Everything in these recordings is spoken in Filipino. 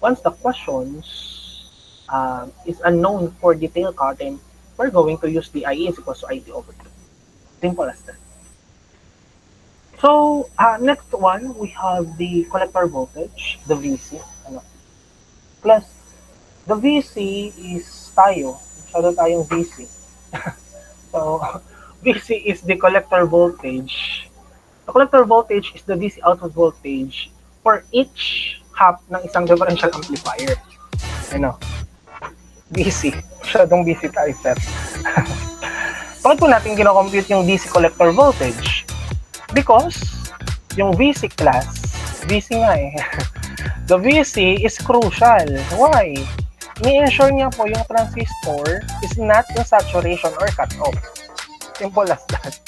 Once the questions is unknown for detailed current, we're going to use the IE is equals to IT over 2. Simple as that. So, next one, we have the collector voltage, the VC. Ano? Plus, the VC is tayo. Masyado tayong VC. So, VC is the collector voltage. The collector voltage is the DC output voltage for each half ng isang differential amplifier. Ano? DC. Masyadong busy tayo, sir. Bakit po natin kinocompute yung DC collector voltage? Because yung VC class, VC nga eh. The VC is crucial. Why? Ni-ensure niya po yung transistor is not in saturation or cut off. Simple as that.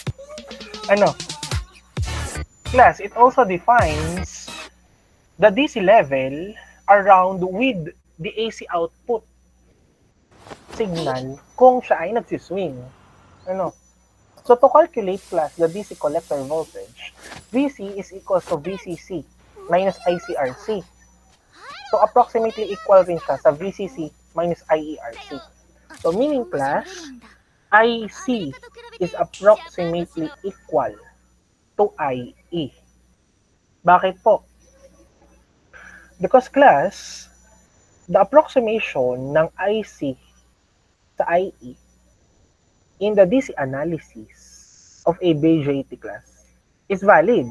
Ano? Class, it also defines the DC level around with the AC output signal kung siya ay nagsiswing. Ano? So to calculate class the DC collector voltage, VC is equal to VCC minus ICRC. So approximately equal rin siya sa VCC minus IERC. So meaning class, IC is approximately equal to IE. Bakit po? Because class, the approximation ng IC sa IE in the DC analysis of a BJT class is valid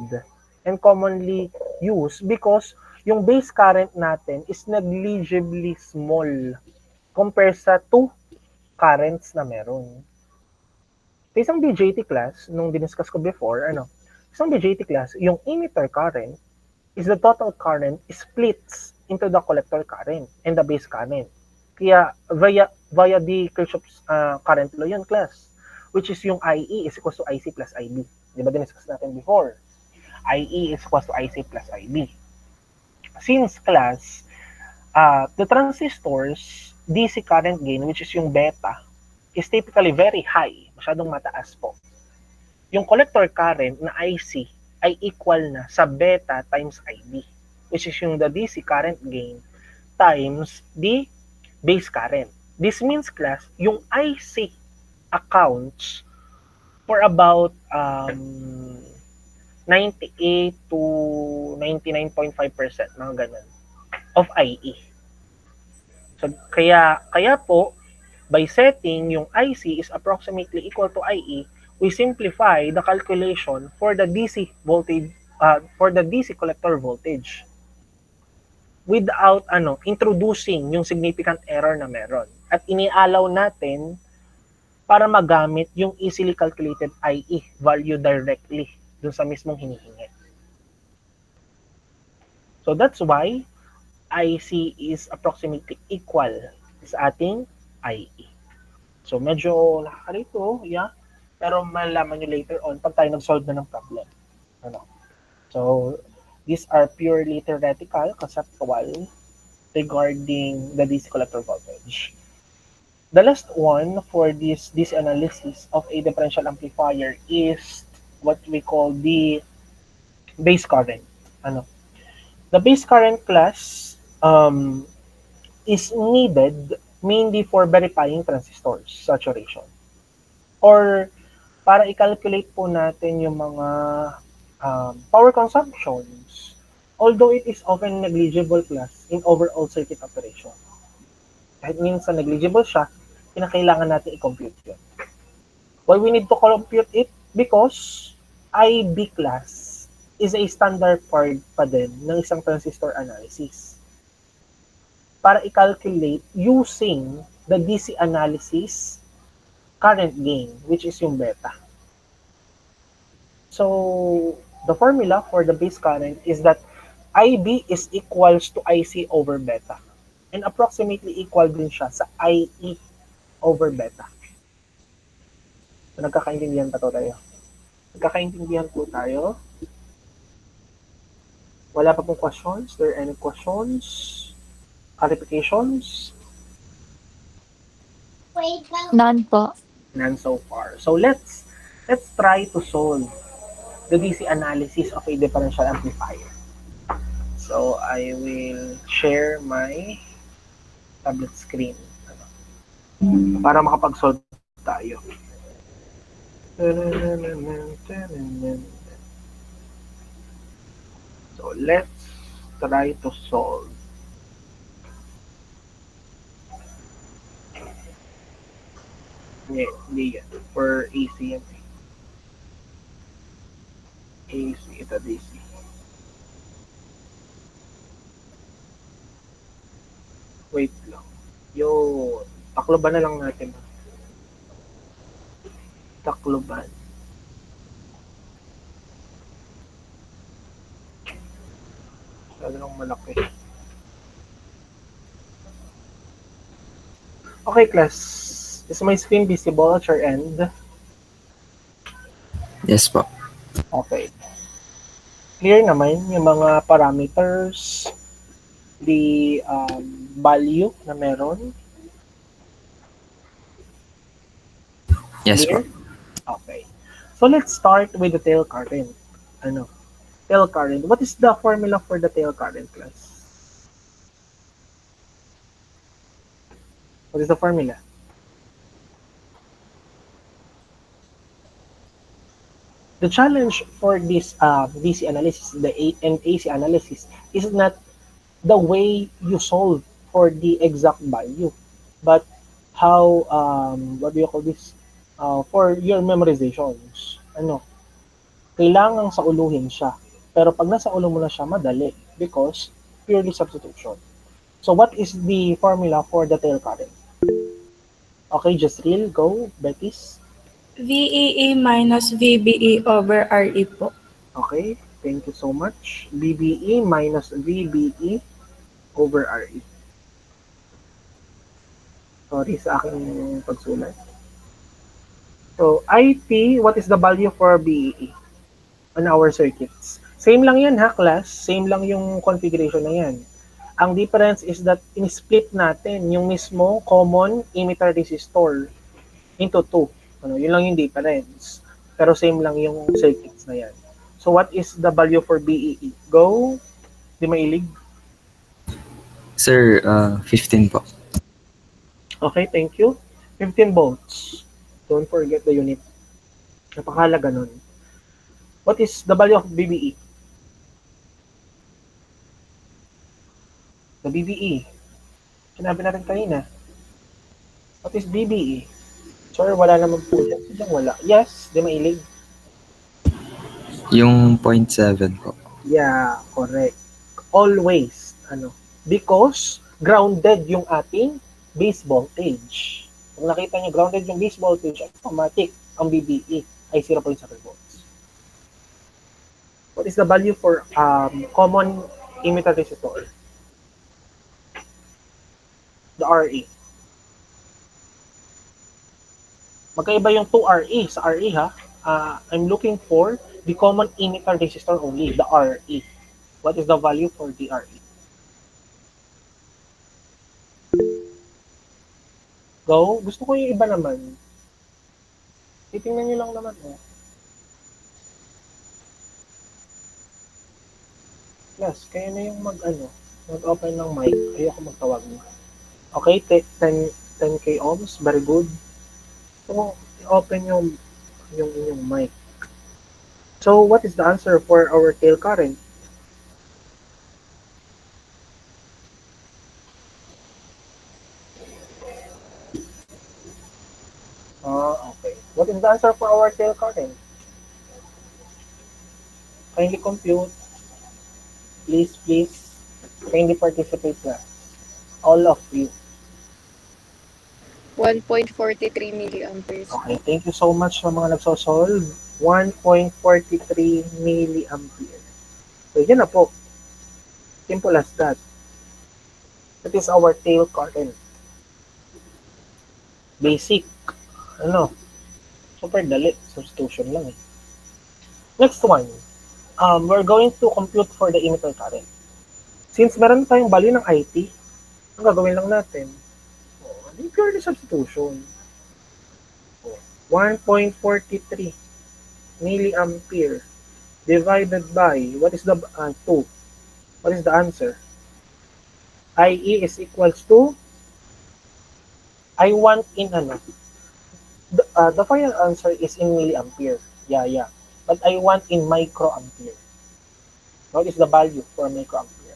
and commonly used because yung base current natin is negligibly small compared sa two currents na meron. Sa isang BJT class, nung diniscuss ko before, isang BJT class, yung emitter current is the total current splits into the collector current and the base current. Kaya via the Kirchhoff's current law yun, class, which is yung IE is equals to IC plus IB. Di ba diniscuss natin before? IE is equals to IC plus IB. Since class, the transistor's DC current gain, which is yung beta, is typically very high, masyadong mataas po. Yung collector current na IC ay equal na sa beta times IB, which is yung the DC current gain times the base current. This means class, yung IC accounts for about 98 to 99.5% mga ganun of IE. So kaya po by setting yung IC is approximately equal to IE, we simplify the calculation for the DC voltage for the DC collector voltage without introducing yung significant error na meron. At inialaw natin para magamit yung easily calculated IE value directly dun sa mismong hinihingi. So that's why IC is approximately equal sa ating IE. So medyo nakakalito, yeah. Pero malalaman nyo later on pag tayo nag-solve na ng problem. So these are purely theoretical, conceptual regarding the DC collector voltage. The last one for this analysis of a differential amplifier is what we call the base current. The base current class is needed mainly for verifying transistors saturation or para i-calculate po natin yung mga power consumptions, although it is often negligible class in overall circuit operation. Kahit minsan negligible siya, kinakailangan natin i-compute yun. Why we need to compute it? Because IB class is a standard part pa din ng isang transistor analysis. Para i-calculate using the DC analysis current gain, which is yung beta. So, the formula for the base current is that IB is equals to IC over beta. And approximately equal din siya sa IE over beta. So, nagkakaintindihan pa to tayo. Nagkakaintindihan po tayo. Wala pa pong questions? There any questions? Clarifications? None po. None so far. So let's try to solve the DC analysis of a differential amplifier. So, I will share my tablet screen para makapag-solve tayo. So, let's try to solve. Hindi yan. For AC yan. AC, ito DC. Wait lang. Yun. Takloban na lang natin. Takloban. Lalo lang malaki. Okay, class. Is my screen visible at your end? Yes po. Okay. Clear naman yung mga parameters, the value na meron? Yes Clear? po. Okay. So let's start with the tail current. Tail current. What is the formula for the tail current, class? What is the formula? The challenge for this DC analysis, and AC analysis, is not the way you solve for the exact value, but how, what do you call this? For your memorizations. Kailangang sauluhin siya. Pero pag nasa ulo mo na siya, madali because purely substitution. So what is the formula for the tail current? Okay, Jasril, go. Betis. VEE minus VBE over RE po. Okay, thank you so much. BBE minus VBE over RE. Sorry sa aking pagsulat. So, IT, what is the value for BEE on our circuits? Same lang yan ha, class. Same lang yung configuration na yan. Ang difference is that in-split natin yung mismo common emitter resistor into two. Yun lang yung difference. Pero same lang yung circuits na yan. So, what is the value for BEE? Go. Di mailig. Sir, 15 po. Okay, thank you. 15 volts. Don't forget the unit. Napakahalaga nun. What is the value of BBE? The BBE. Sinabi natin kanina. What is BBE? Sir, wala naman po dyan. Sadyang wala. Yes, di mailig. Yung 0.7 po. Yeah, correct. Always. Because grounded yung ating base voltage. Kung nakita nyo grounded yung base voltage, automatic ang BBE ay 0.7 volts. What is the value for common emitter resistor? The RE. Magkaiba yung 2RE sa RE ha. I'm looking for the common emitter resistor only, the RE. What is the value for the RE? Go. Gusto ko yung iba naman. Titingnan nyo lang naman. Yes, kayo na yung mag-open ng mic. Ayoko magtawag mo. Okay, 10k ohms. Very good. So, open yung inyong mic. So, what is the answer for our tail current? Okay. What is the answer for our tail current? Kindly compute. Please. Kindly participate na. All of you. 1.43 milliamperes. Okay, thank you so much sa mga nagsosolve. 1.43 milliampere. So, yan na po. Simple as that. That is our tail current. Basic. Super dali. Substitution lang eh. Next one. We're going to compute for the emitter current. Since meron tayong value ng IT, ang gagawin lang natin, purely substitution. 1.43 milliampere divided by, what is the 2? What is the answer? IE is equals to, I want in ano, the final answer is in milliampere. Yeah. But I want in microampere. What is the value for microampere?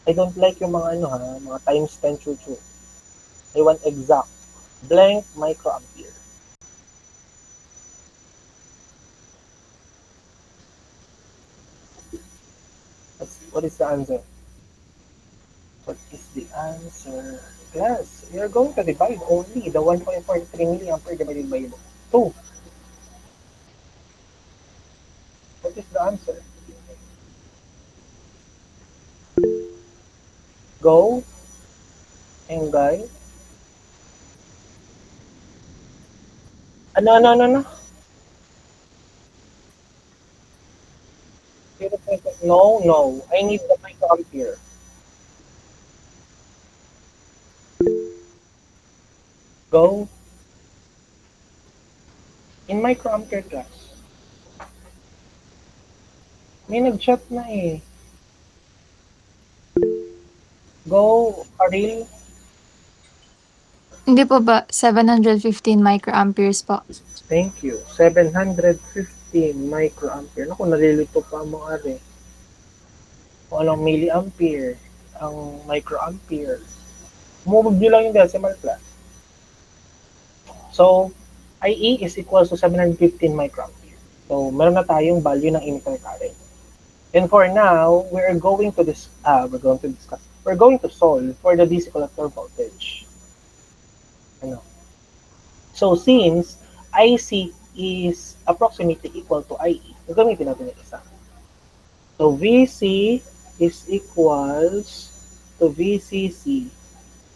I don't like yung mga ano ha, mga times 10 chuchu. I want exact. Blank microampere. What is the answer? What is the answer? Yes, you're going to divide only the 1.43 milliampere divided by 2. What is the answer? Go. Engay. Ano? No. I need the microampere. Go. In microampere class. May nag-chat na eh. Go, Aril. Hindi po ba 715 microamperes po? Thank you. 715 microampere. Naku, nalilito pa mo ari. Kung anong milliampere, ang microampere. Mumog nyo lang yung decimal class. So, IE is equals to 715 microampere. So, meron na tayong value ng emitter current. And for now, we're going to solve for the DC collector voltage. Ano? So, since IC is approximately equal to IE, gagamitin natin yung isa. So, VC is equals to VCC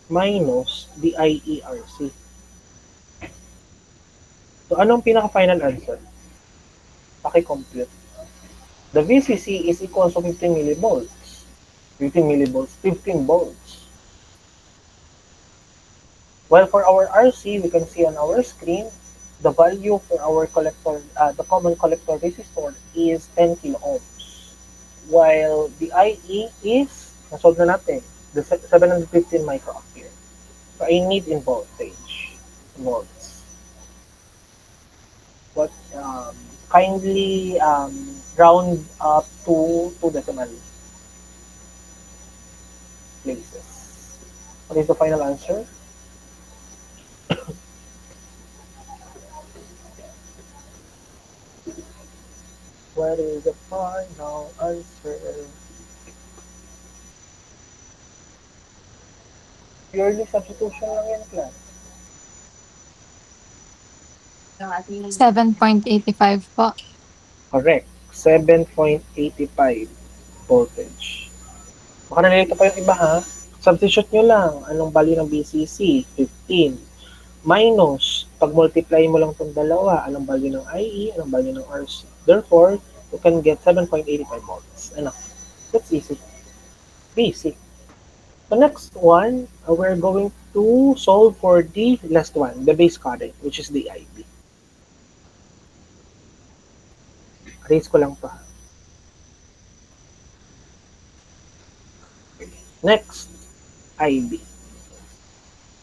minus the IERC. So, anong pinaka-final answer? Paki-compute. The VCC is equal to 15 millivolts. 15 volts. While for our RC, we can see on our screen, the value for our collector, the common collector resistor is 10 kilo ohms. While the IE is, nasolve na natin, the 715 microampere. So I need in voltage, volts. But kindly round up to 2 decimal places. What is the final answer? What is the final answer? Purely substitution lang yan, class. 7.85 po. Correct. 7.85 voltage. Baka nalilito pa yung iba ha. Substitute nyo lang. Anong value ng BCC? 15. Minus, pag multiply mo lang itong dalawa, anong value ng IE, anong value ng RC. Therefore, you can get 7.85 volts. Ano? That's easy. Basic. The next one, we're going to solve for the last one, the base current, which is the IB. Erase ko lang pa. Next, IB.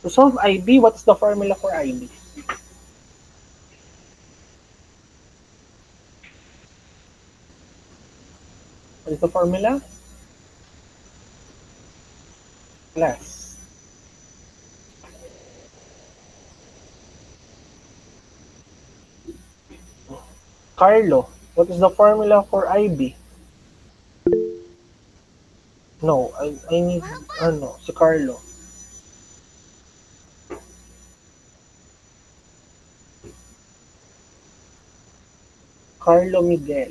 To solve IB, what is the formula for IB? What is the formula? Class. Carlo, what is the formula for IB? No, I need, si Carlo. Carlo Miguel.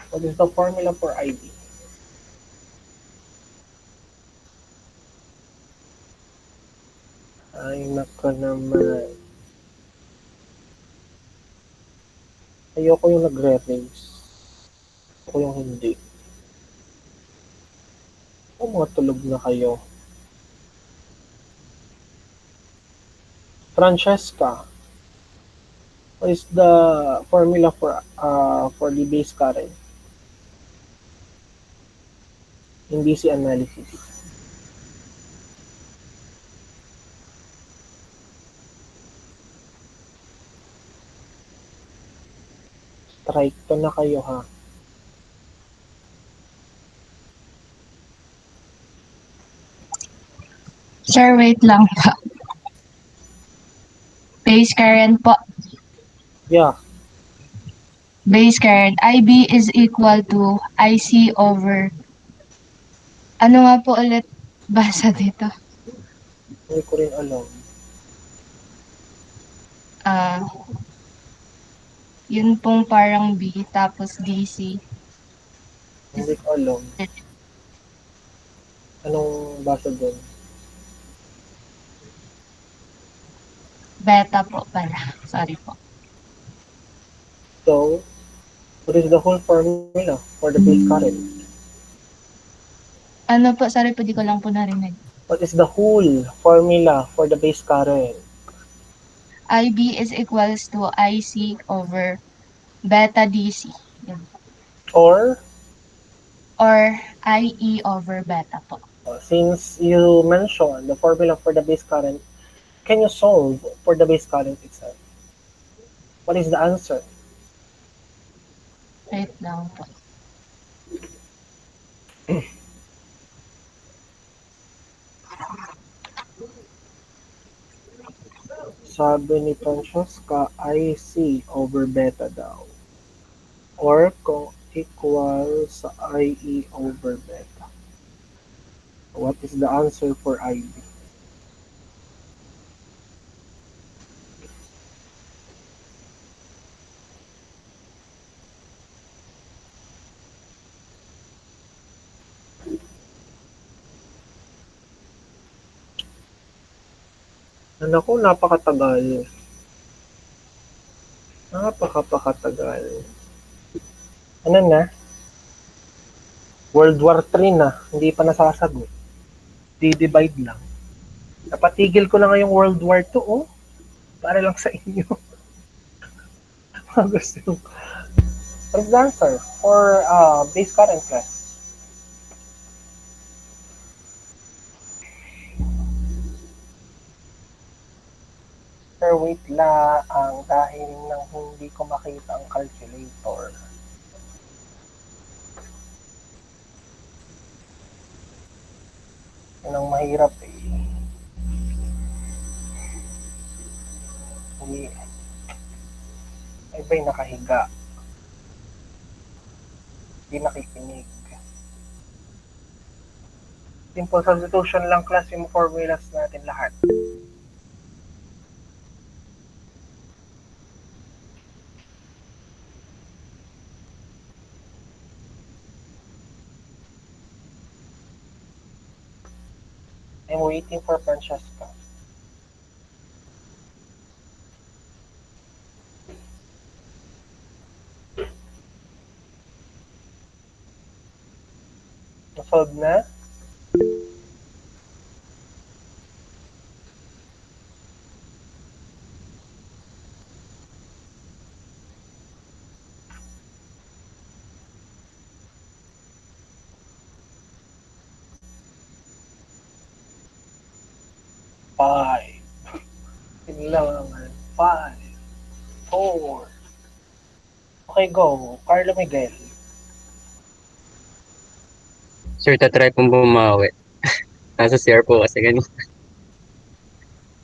What is the formula for IB? Ay, nako naman. Ayoko yung nagre-raise. Ako yung hindi. O mga tulog na kayo. Francesca, what is the formula for the base current in DC analysis? Strike to na kayo ha. Sir, wait lang po. Base current po. Yeah. Base current. IB is equal to IC over... Ano nga po ulit basa dito? Hindi ko rin alam. Yun pong parang B, tapos DC. Hindi ko alam. Anong basa doon? Beta po pala. Sorry po. So, what is the whole formula for the base current? Ano po? Sorry po, di ko lang po narinig. What is the whole formula for the base current? IB is equals to IC over beta DC. Yun. Or, IE over beta po. since you mentioned the formula for the base current, can you solve for the base current itself? What is the answer? Wait lang po. Sabi ni Francesca, IC over beta daw. Or kung equal sa IE over beta. What is the answer for IB? Naku, napakatagal. Napakatagal. Ano na? World War III na. Hindi pa nasasagot. Di-divide lang. Napatigil ko na ngayong World War II, oh. Para lang sa inyo. Gusto nyo. What is the answer for base current class? Sir, wait lang dahil nang hindi ko makita ang calculator. Yan ang mahirap eh. Hindi. Ay ba'y nakahiga? Hindi nakikinig. Simple substitution lang class yung formulas natin lahat. I'm waiting for Francesca. Nasolve na? Five. Kailangan. 5, 4. Okay, go. Carlo Miguel. Sir, tatry pong bumawi. Nasa CR po kasi ganun.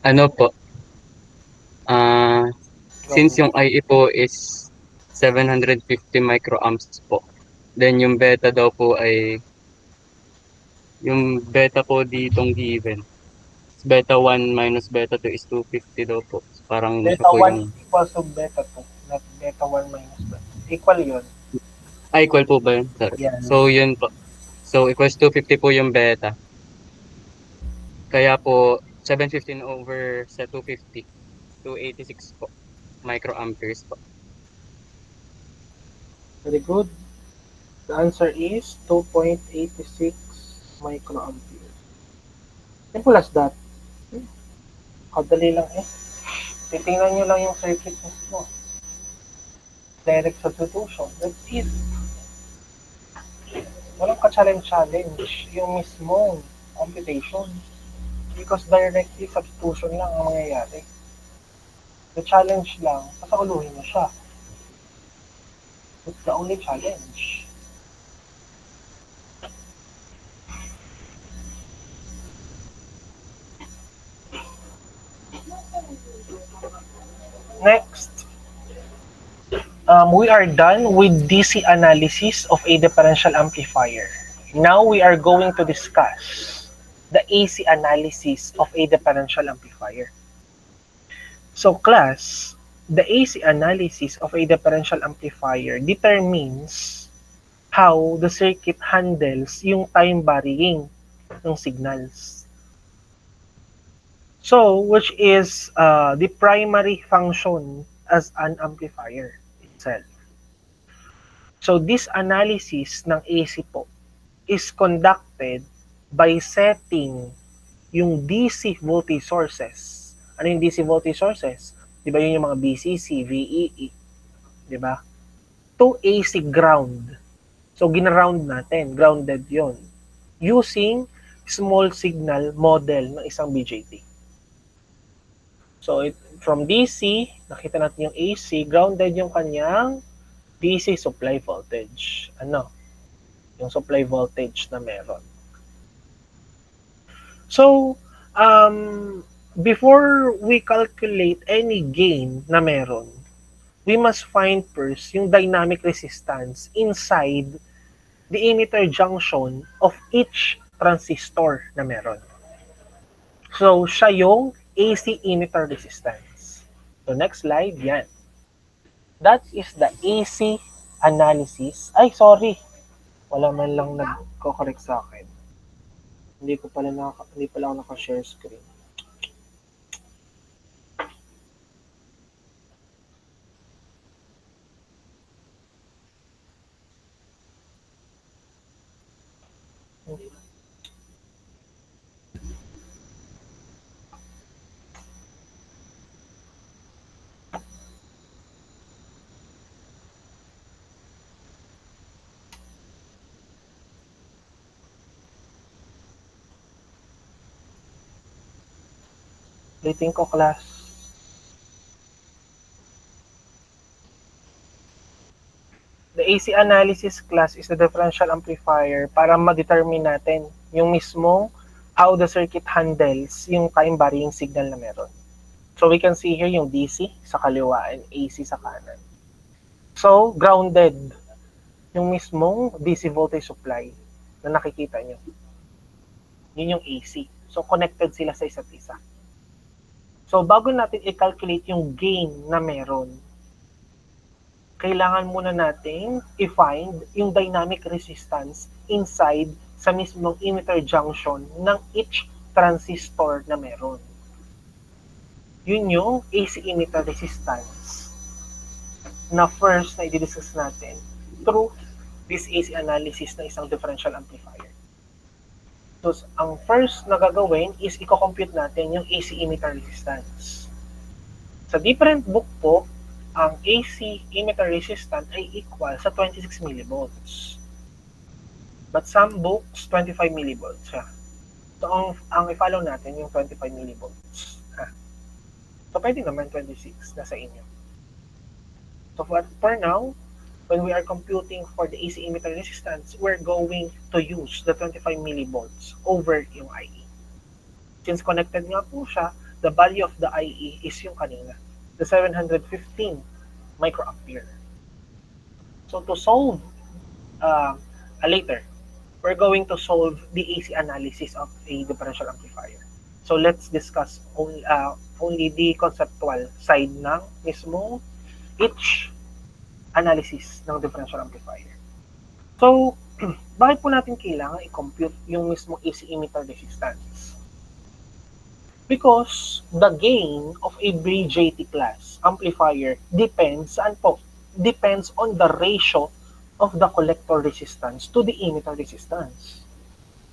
Ano po? Since yung IE po is 750 microamps po. Then yung beta daw po ay yung beta po ditong given. Beta 1 minus beta 2 is 250 daw po. Parang Beta siya po 1 yung... equals to beta 2. Not beta 1 minus beta. Equal yun. equal po ba yun? Sorry. Yan. So yun po. So equals 250 po yung beta. Kaya po 715 over sa 250. 286 po. Microamperes po. Very good. The answer is 2.86 microampere. Simple as that. Kadali lang eh. Titingnan nyo lang yung circuit mismo. Direct substitution. That's it. Walang ka-challenge yung mismong computation. Because directly substitution lang ang mangyayari. The challenge lang, pasakuluhin mo siya. It's the only challenge. Next, we are done with DC analysis of a differential amplifier. Now we are going to discuss the AC analysis of a differential amplifier. So class, the AC analysis of a differential amplifier determines how the circuit handles yung time varying ng signals. So, which is the primary function as an amplifier itself. So, this analysis ng AC po is conducted by setting yung DC voltage sources. Ano yung DC voltage sources? Di ba yun yung mga BCC, VEE? Di ba? To AC ground. So, ginaround natin. Grounded yon using small signal model ng isang BJT. So, from DC, nakita natin yung AC, grounded yung kanyang DC supply voltage. Ano? Yung supply voltage na meron. So, before we calculate any gain na meron, we must find first yung dynamic resistance inside the emitter junction of each transistor na meron. So, siya yung AC emitter resistance. So, next slide, yan. That is the AC analysis. Ay, sorry. Wala man lang nagko-correct sa akin. Hindi pala ako naka-share screen. Rating ko, class. The AC analysis class is the differential amplifier para ma-determine natin yung mismong how the circuit handles yung time varying signal na meron. So we can see here yung DC sa kaliwa and AC sa kanan. So, grounded yung mismong DC voltage supply na nakikita nyo. Yun yung AC. So, connected sila sa isa't isa. So, bago natin i-calculate yung gain na meron, kailangan muna natin i-find yung dynamic resistance inside sa mismong emitter junction ng each transistor na meron. Yun yung AC emitter resistance na first na i-discuss natin through this AC analysis ng isang differential amplifier. So, ang first na gagawin is i-compute natin yung AC emitter resistance. Sa different book po, ang AC emitter resistance ay equal sa 26 millivolts. But some books, 25 millivolts siya. So, ang i-follow natin yung 25 millivolts. So, pwede naman 26 na sa inyo. So, for now, when we are computing for the AC emitter resistance, we're going to use the 25 millivolts over yung IE. Since connected nga po siya, the value of the IE is yung kanina, the 715 microampere. So to solve later, we're going to solve the AC analysis of a differential amplifier. So let's discuss only the conceptual side ng mismo each analysis ng differential amplifier. So, bakit po natin kailangan i-compute yung mismo AC emitter resistance? Because the gain of a BJT class amplifier depends on the ratio of the collector resistance to the emitter resistance.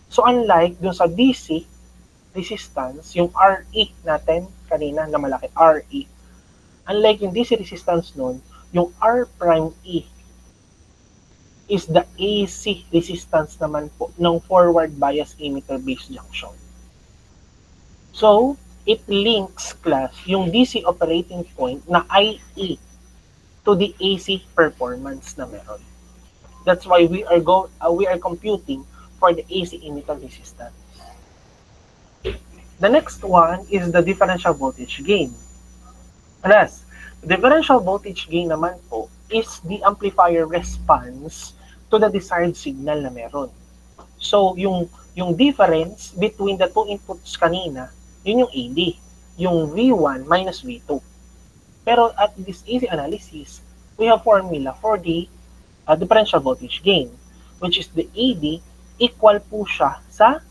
So, unlike dun sa DC resistance, yung RE natin kanina na malaki, RE, Unlike yung DC resistance nun, yung R prime E is the AC resistance naman po ng forward bias emitter base junction. So, it links class yung DC operating point na IE to the AC performance na meron. That's why we are computing for the AC emitter resistance. The next one is the differential voltage gain. Plus, differential voltage gain naman po is the amplifier response to the desired signal na meron. So, yung difference between the two inputs kanina, yun yung AD, yung V1 minus V2. Pero at this AC analysis, we have formula for the differential voltage gain, which is the AD equal po siya sa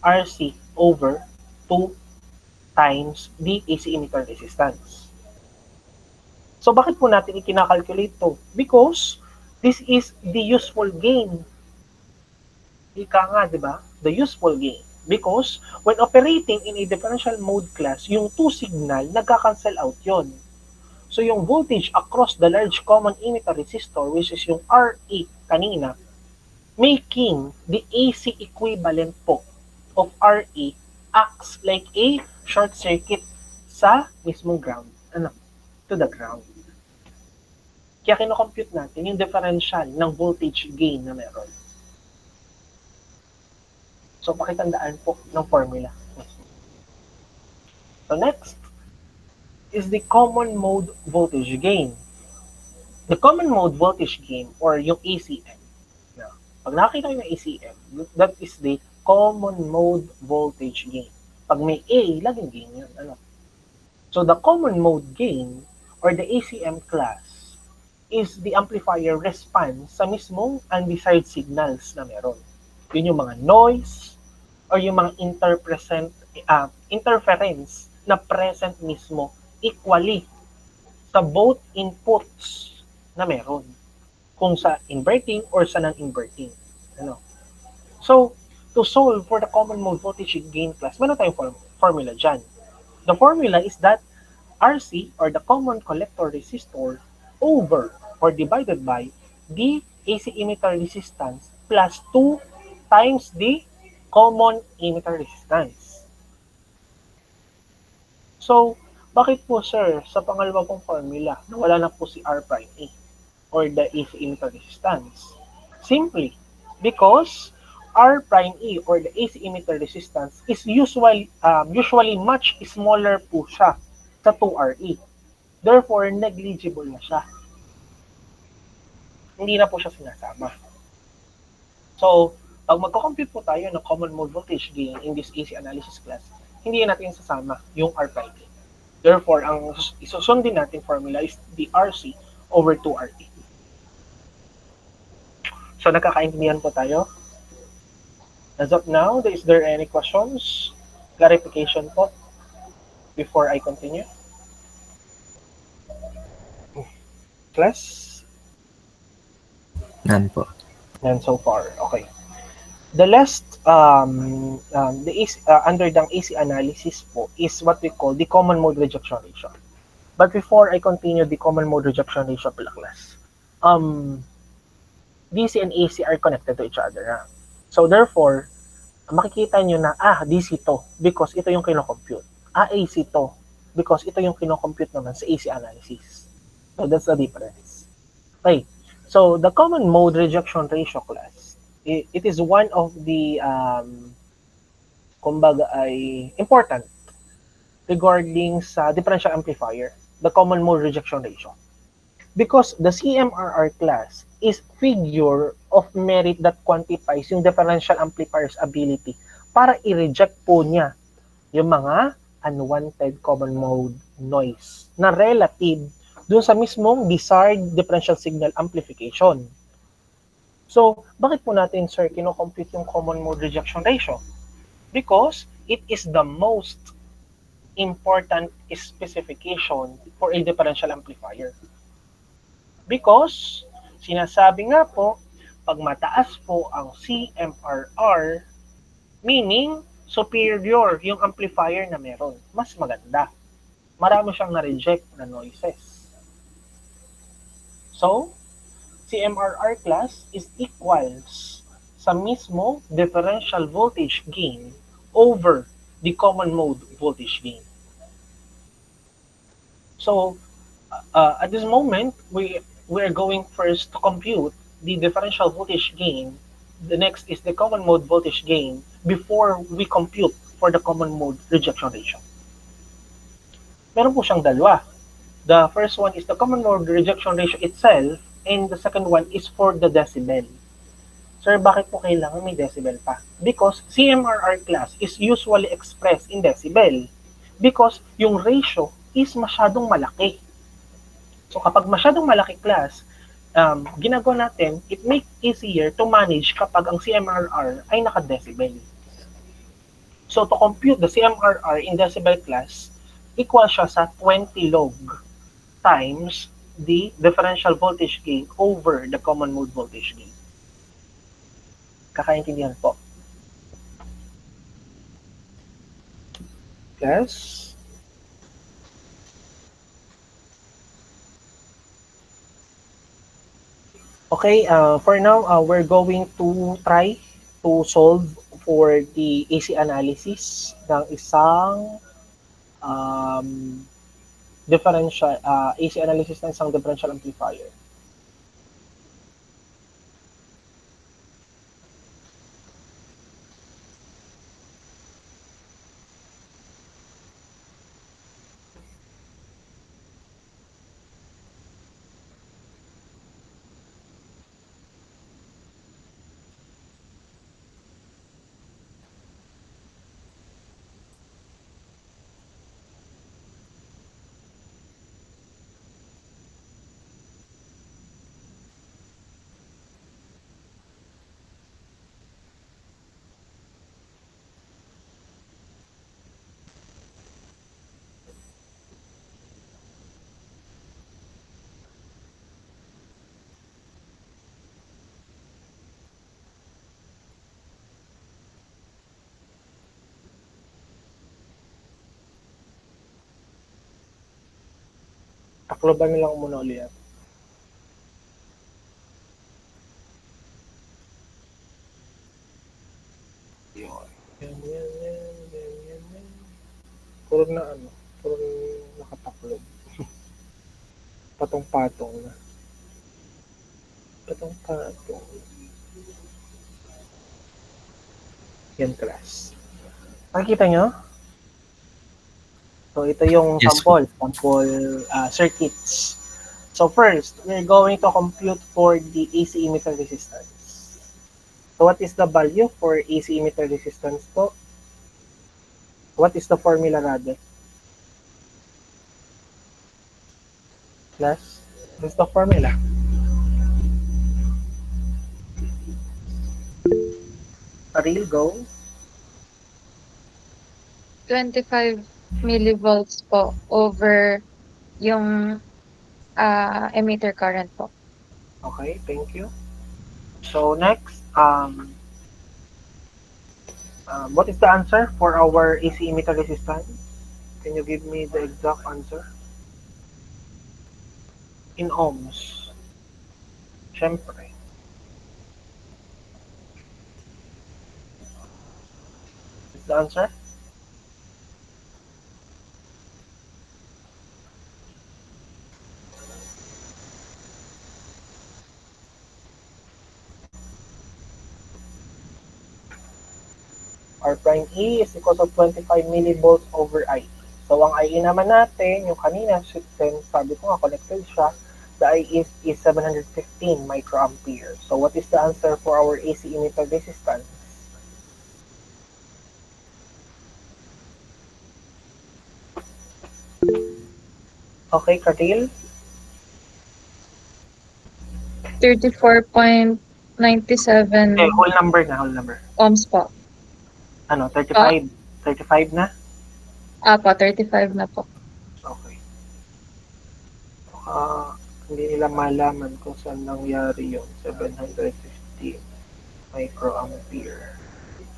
RC over 2 times the AC emitter resistance. So, bakit po natin ikinakalculate to? Because this is the useful gain. Ika nga, di ba? The useful gain. Because when operating in a differential mode class, yung two signal, nagka-cancel out yon. So yung voltage across the large common emitter resistor, which is yung RE kanina, making the AC equivalent po of RE acts like a short circuit sa mismong ground, to the ground. Kaya kinocompute natin yung differential ng voltage gain na meron. So, pakitandaan po ng formula. So, next is the common mode voltage gain. The common mode voltage gain, or yung ACM. Now, pag nakita nyo yung ACM, that is the common mode voltage gain. Pag may A, laging gain yun. So, the common mode gain, or the ACM class, is the amplifier response sa mismong undesired signals na meron. Yun yung mga noise, or yung mga interference na present mismo equally sa both inputs na meron. Kung sa inverting or sa non-inverting. So, to solve for the common mode voltage gain class, meron tayong formula dyan. The formula is that RC, or the common collector resistor, over or divided by the AC emitter resistance plus 2 times the common emitter resistance. So, bakit po sir, sa pangalawa pong formula, nawala na po si R prime E, or the AC emitter resistance? Simply, because R prime E, or the AC emitter resistance, is usually much smaller po siya sa 2RE. Therefore, negligible na siya. Hindi na po siya sinasama. So, pag magko-compute po tayo ng common mode voltage gain in this AC analysis class, hindi natin sasama yung R prime E. Therefore, ang isusundin natin formula is the RC over 2RE. So, nakakaintindihan po tayo? As of now, is there any questions? Clarification po before I continue? Class? None po. None so far. Okay. The last, under the AC analysis po is what we call the common mode rejection ratio. But before I continue the common mode rejection ratio pala class, DC and AC are connected to each other. So therefore, makikita nyo na, DC to because ito yung kinocompute. AC to because ito yung kinocompute naman sa AC analysis. So that's the difference. Okay. So the common mode rejection ratio class, it is one of the kumbaga ay important regarding sa differential amplifier, the common mode rejection ratio. Because the CMRR class is figure of merit that quantifies yung differential amplifier's ability para i-reject po niya yung mga unwanted common mode noise na relative dun sa mismong desired differential signal amplification. So, bakit po natin, sir, kino-compute yung common mode rejection ratio? Because it is the most important specification for a differential amplifier. Because, sinasabi nga po, pag mataas po ang CMRR, meaning superior yung amplifier na meron, mas maganda. marami siyang na-reject na noises. So, CMRR class is equals sa mismo differential voltage gain over the common mode voltage gain. So, at this moment, we are going first to compute the differential voltage gain. The next is the common mode voltage gain before we compute for the common mode rejection ratio. Meron po siyang dalawa. The first one is the common mode rejection ratio itself, and the second one is for the decibel. Sir, bakit po kailangan may decibel pa? Because CMRR class is usually expressed in decibel because yung ratio is masyadong malaki. So kapag masyadong malaki class, ginagawa natin, it makes easier to manage kapag ang CMRR ay naka-decibel. So to compute the CMRR in decibel class, equal siya sa 20 log times the differential voltage gain over the common mode voltage gain. Kakaintindihan po. Yes. Okay, for now, we're going to try to solve for the AC analysis ng isang differential AC analysis ng isang differential amplifier. Takloban nilang muna ulit. Yun. Yan. Puro na puro nakataklob. Patong-patong na. Patong-patong. Yan class. Nakikita nyo? So, ito yung Yes, sample circuits. So, first, we're going to compute for the AC emitter resistance. So, what is the value for AC emitter resistance po? What is the formula rather? Class, what's the formula? Ariel, go. 25 millivolts po over yung emitter current po. Okay, thank you. So next, what is the answer for our AC emitter resistance? Can you give me the exact answer? In ohms. Siyempre. Is the answer? R prime E is equal to 25 millivolts over I. So, ang IE naman natin, yung kanina, sabi ko nga, connected siya, the IE is 715 microampere. So, what is the answer for our AC emitter resistance? Okay, Katil? 34.97 Okay, whole number. ohms po. Ano, 35? 35 na? Apo, 35 na po. Okay. Hindi nila malaman kung saan nangyari yung 750 microampere.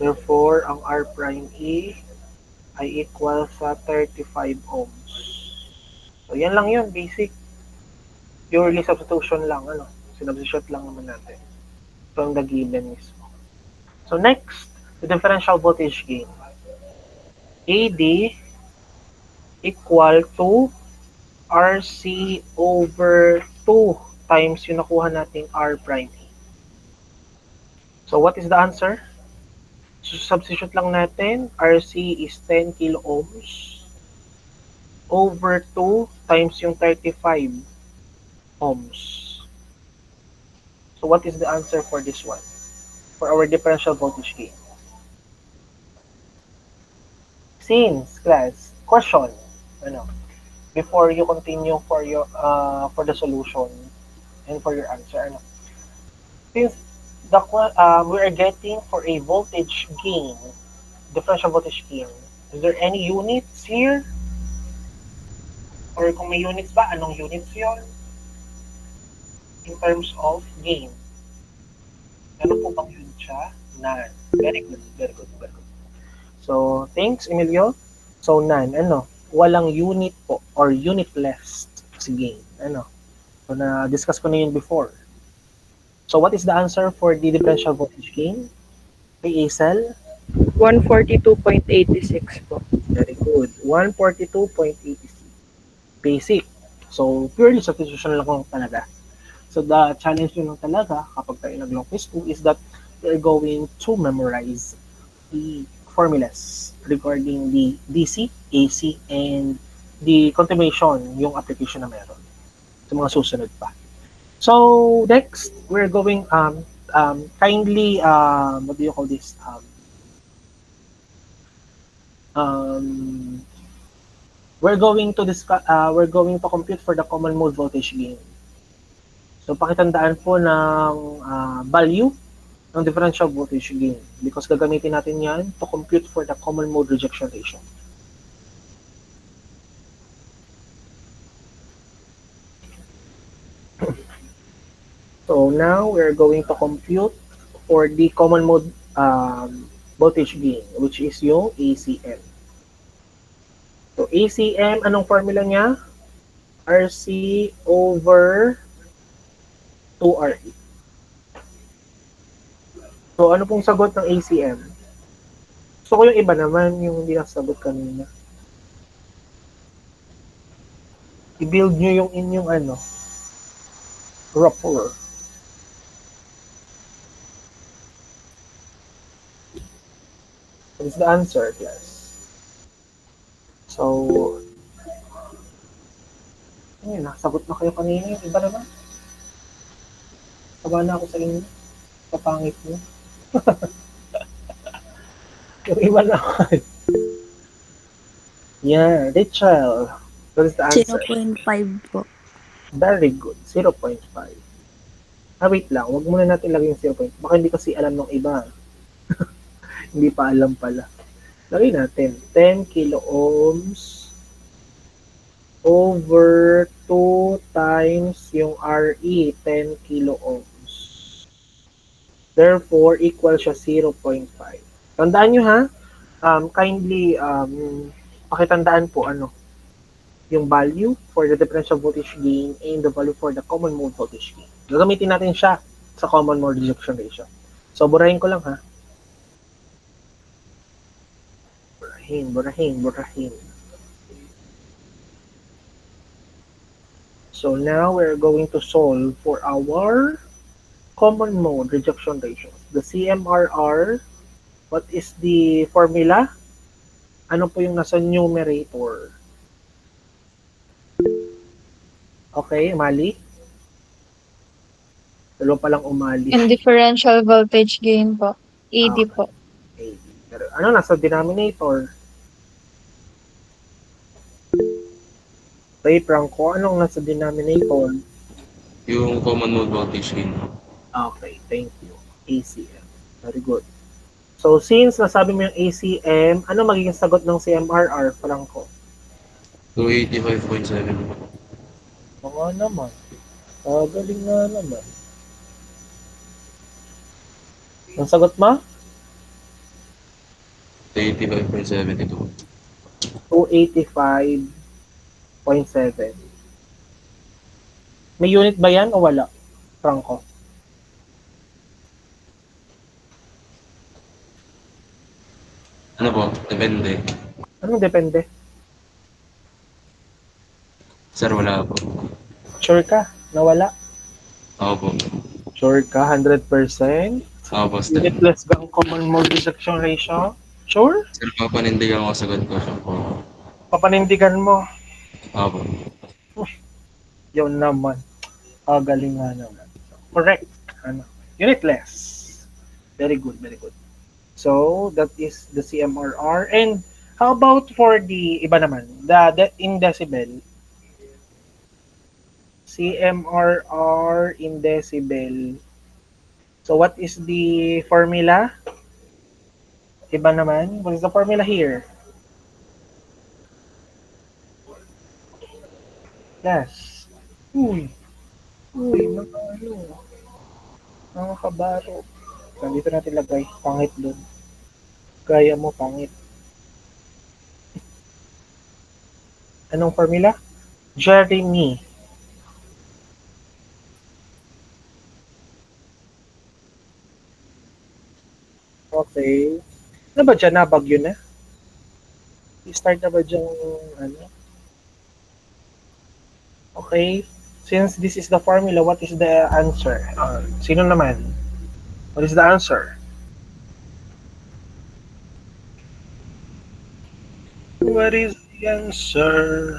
Therefore, ang R prime E ay equal sa 35 ohms. So, yan lang yun, basic. Purely substitution lang, sinubstitute lang naman natin from the given mismo. So, next, the differential voltage gain. AD equal to RC over 2 times yung nakuha nating R prime. So, what is the answer? So, substitute lang natin. RC is 10 kilo ohms over 2 times yung 35 ohms. So, what is the answer for this one? For our differential voltage gain. Since, class, question, before you continue for your for the solution and for your answer, since we are getting for a voltage gain, differential voltage gain, is there any units here? Or kung may units ba, anong units yon in terms of gain? Meron po bang unit siya? None. Very good, very good, very good. So, thanks, Emilio. So, none. Walang unit po or unitless si gain. So, na-discuss ko na yun before. So, what is the answer for the differential voltage gain? Kay Acel? 142.86 po. Very good. 142.86. Basic. So, purely substitution lang talaga. So, the challenge nyo lang talaga kapag tayo nag-long quiz 2 is that you're going to memorize the formulas regarding the DC, AC, and the continuation, yung application na meron sa mga susunod pa. So, next, we're going, kindly, what do you call this? We're going to discuss, we're going to compute for the common mode voltage gain. So, pakitandaan po ng value ng differential voltage gain because gagamitin natin yan to compute for the common mode rejection ratio. So now we're going to compute for the common mode voltage gain, which is yung ACM. So ACM, anong formula niya? RC over 2RE. So, ano pong sagot ng ACM? Gusto ko yung iba naman, yung hindi nasagot kanina. I-build nyo yung inyong rapport. What is the answer, class? So, nasagot na kayo kanina. Yung iba naman. Taba na ako sa inyo. Kapangit mo. Yung iba naman. Yeah, Rachel. What is the answer? 0.5 po. Very good. 0.5. Wait lang. Huwag muna natin lagay yung 0.5. Baka hindi kasi alam ng iba. Hindi pa alam pala. Lagay natin. 10 kilo ohms over 2 times yung RE. 10 kilo ohms. Therefore, equal siya 0.5. Tandaan nyo ha, kindly pakitandaan po yung value for the differential voltage gain and the value for the common mode voltage gain. Gagamitin natin siya sa common mode rejection ratio. So, burahin ko lang ha. Burahin. So, now we're going to solve for our common mode rejection ratio. The CMRR, what is the formula? Ano po yung nasa numerator? Okay, Mali? Dalawa palang umali. And differential voltage gain po. AD po. Okay. Pero ano nasa denominator? Ray Franco, anong nasa denominator? Yung common mode voltage gain. Okay, thank you. ACM. Very good. So, since nasabi mo yung ACM, ano magiging sagot ng CMRR, Franco? 285.7. Oo naman. Galing nga naman. Ang sagot mo? 285.72. 285.72. 0.7. May unit ba yan o wala? Franco? Ano po? Depende. Anong depende? Sir, wala po. Sure ka? Nawala? Ako po. Sure ka? 100%? Ako po, sir. Unit less gang common mode rejection ratio? Sure? Sir, papanindigan ko sagot ko siya po. Papanindigan mo. Ako po. Yun naman. Galing nga naman. Correct. Ano? Unit less. Very good, very good. So, that is the CMRR. And how about for the iba naman? The in decibel. CMRR in decibel. So, what is the formula? Iba naman. What is the formula here? Yes. Uy. Uy, mga ano. Mga kabaro. Dito natin lagay. Pangit doon. Gaya mo, pangit. Anong formula? Jeremy. Okay. Ano ba dyan? Nabagyo na? I-start na ba dyan ano? Okay. Since this is the formula, what is the answer? Sino naman? What is the answer? What is the answer?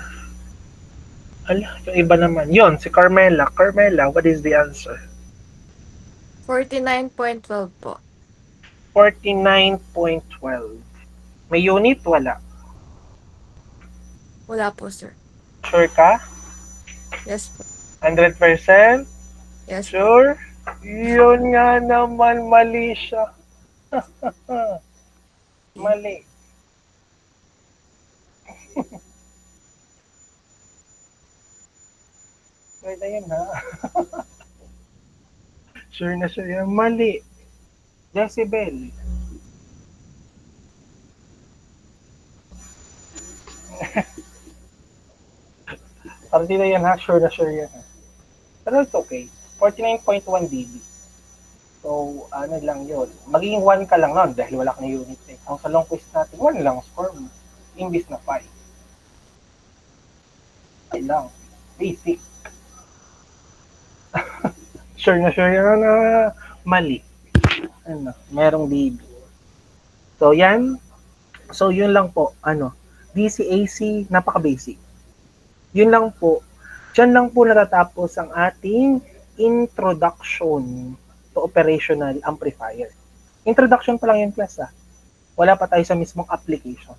Ala, yung iba naman. Yon, si Carmela. Carmela, what is the answer? 49.12 po. 49.12. May unit? Wala. Wala po, sir. Sure ka? Yes po. 100%? Yes po. Sure? Yun nga naman, mali siya. Mali. Pwede yan, ha? Sure na sure yan. Mali. Decibel. Partida yan, ha? Sure na sure yan, ha? Pero it's okay. 49.1 dB. So, ano lang yun. Magiging 1 ka lang nun dahil wala kang unit eh. Ang sa long quiz natin, 1 lang score mo. Imbis na 5. Ay lang. Basic. Sure na sure yan na mali. Ano, merong dB. So, yan. So, yun lang po. Ano, DCAC, napaka-basic. Yun lang po. Diyan lang po natatapos ang ating introduction to operational amplifier. Introduction pa lang yung class, ah. Wala pa tayo sa mismong application.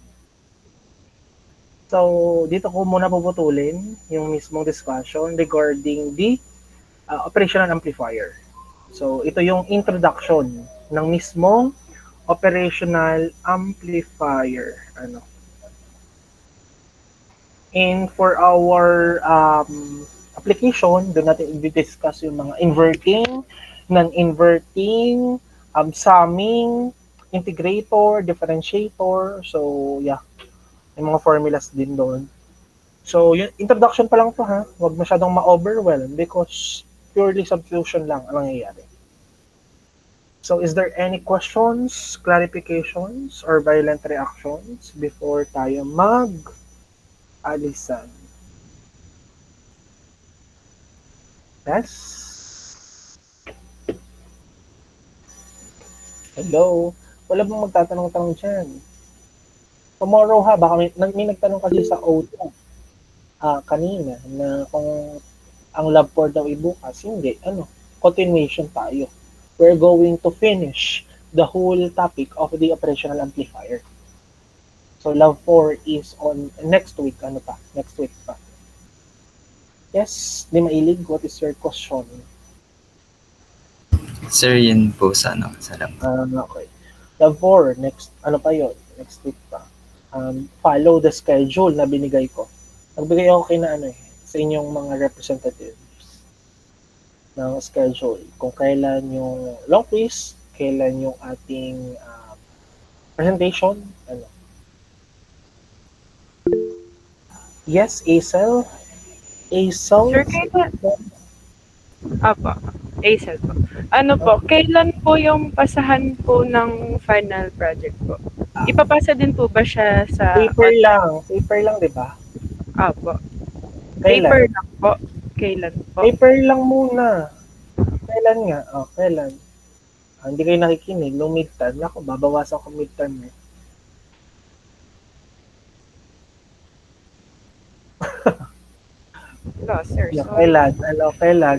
So, dito ko muna puputulin yung mismong discussion regarding the operational amplifier. So, ito yung introduction ng mismong operational amplifier. Ano? And for our application, doon natin i-discuss yung mga inverting, non-inverting, summing, integrator, differentiator. So, yeah. May mga formulas din doon. So, yung introduction pa lang to, ha. Huwag masyadong ma-overwhelm because purely substitution lang ang nangyayari. So, is there any questions, clarifications, or violent reactions before tayo mag-alisan? Yes? Hello? Wala bang magtatanong-tanong dyan? Tomorrow ha, baka may nagtanong kasi sa O2 kanina na kung ang lab 4 daw ibukas. Hindi, continuation tayo. We're going to finish the whole topic of the operational amplifier. So lab 4 is on next week. Next week pa. Yes, Di Mailig, what is your question? Sir, yun po sana. Salamat. Okay. Lab 4, next week pa. Follow the schedule na binigay ko. Nagbigay ako sa inyong mga representatives ng schedule. Kung kailan yung long quiz, kailan yung ating presentation, Yes, Acel. Sir, Acel? kailan? Apo. ASEL po. Ano po, kailan po yung pasahan po ng final project po? Ipapasa din po ba siya sa Paper lang. Paper lang, di ba? Apo. Paper Kailan? lang po. Kailan po? Paper lang muna. Kailan nga? Kailan? Hindi kayo nakikinig. No midterm. Ako, babawasan ko midterm eh. Wala, sir. Yeah, Sorry. kailan?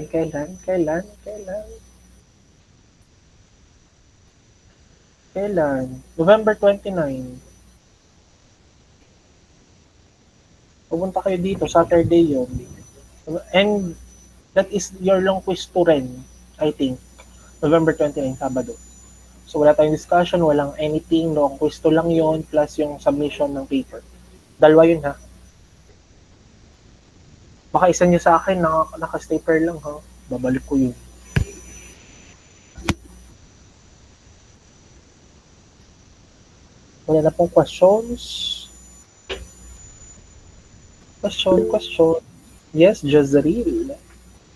Kailan? Kailan? November 29. Pupunta kayo dito, Saturday yun. And that is your long quiz to rin, I think. November 29, Sabado. So wala tayong discussion, walang anything, long quiz to lang yon plus yung submission ng paper. Dalawa yun ha. Baka isa nyo sa akin, naka-staper lang ha. Babalik ko yun. Wala na pong questions. Question. Yes, Jazreel.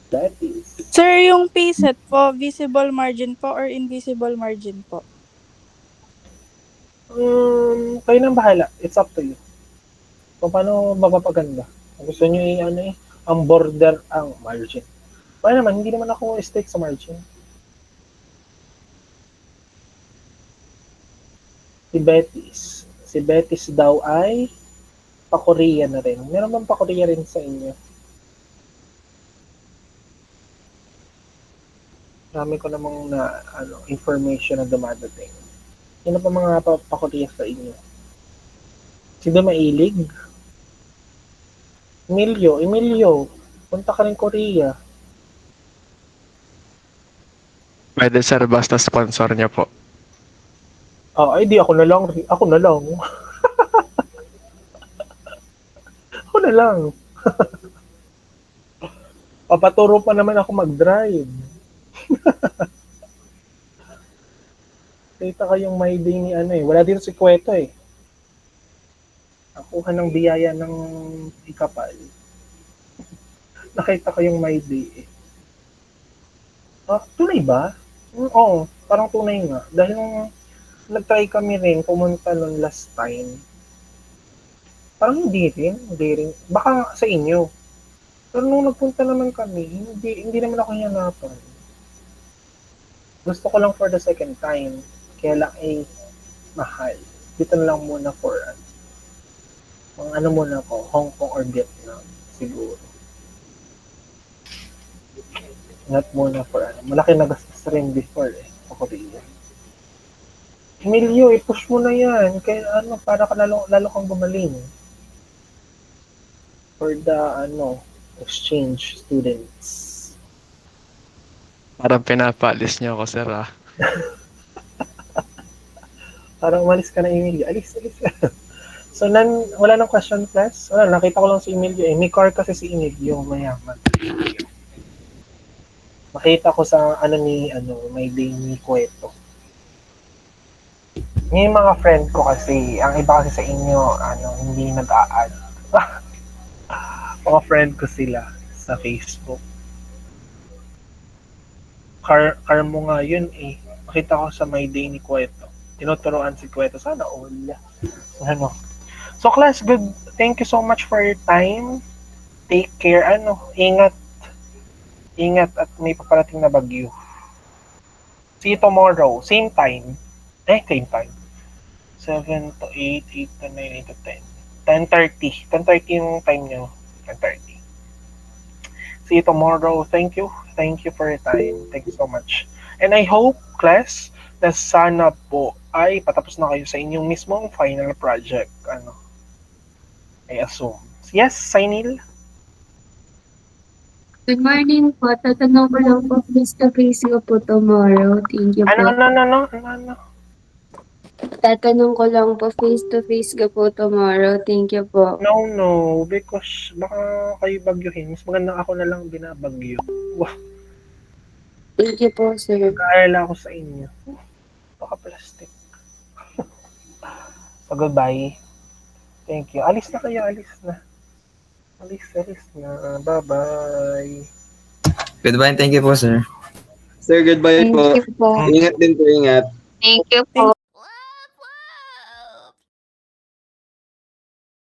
That is. Sir, yung PSET po, visible margin po or invisible margin po? Kayo nang bahala. It's up to you. Kung paano mapapaganda. Kung gusto nyo ang border ang margin. Kaya naman, hindi naman ako stick sa margin. Si Betis daw ay pa-Korea na rin. Meron bang pa-Korea rin sa inyo? Marami ko namang information na dumadating. Sino pa mga pa-Korea sa inyo? Sino mailig? Emilio, punta ka rin Korea. Pwede sir, basta sponsor niya po. Ay di ako na lang. Ako na lang. Papaturo pa naman ako mag-drive. Kita kayong may day ni wala dito si Kweto eh. Nakuha ng biyaya ng ikapal. Nakita ko yung may day eh. Tunay ba? Oo, parang tunay nga. Dahil nung nag-try kami rin, pumunta nun last time. Parang hindi rin. Baka sa inyo. Pero nung nagpunta naman kami, hindi naman ako hinanapan. Gusto ko lang for the second time. Kaya lang mahal. Dito na lang muna for muna ko, Hong Kong or Vietnam, siguro. Not muna for malaki na gastos rin before sa Korea. Emilio, i-push mo na yan. Kaya para ka lalo kang gumaling. For the exchange students. Parang pinapalis niyo ako sir ah. Parang umalis ka na, Emilio. Alis ka. So, wala nang question, class? Wala, nakita ko lang si Emilio eh. May car kasi si Emilio, mayaman. Makita ko sa may day ni Kweto. May mga friend ko kasi, ang iba kasi sa inyo, hindi nag-a-add. Mga friend ko sila sa Facebook. Car mo nga yun eh. Makita ko sa may day ni Kweto. Tinuturoan si Kweto. Sana all. So class, good. Thank you so much for your time. Take care. Ingat at may paparating na bagyo. See you tomorrow. Same time. 7 to 8, 8 to 9, 8 to 10. 10:30. 10:30 yung time nyo. 10:30. See you tomorrow. Thank you. Thank you for your time. Thank you so much. And I hope, class, na sana po ay patapos na kayo sa inyong mismong final project. I assume. Yes, Sainil? Good morning po. Tatanong ko lang po, face to face ko po tomorrow. Thank you po. Ano? Tatanong ko lang po, face to face ko po tomorrow. Thank you po. No, because baka kayo bagyuhin. Mas maganda ako na lang binabagyo. Wow. Thank you po, sir. Nag-aalala ako sa inyo. Baka plastic. So, goodbye. Thank you. Alis na. Alis na. Bye-bye. Goodbye and thank you po, sir. Sir, goodbye Thank po. you po. Ingat din po, ingat. Thank you po.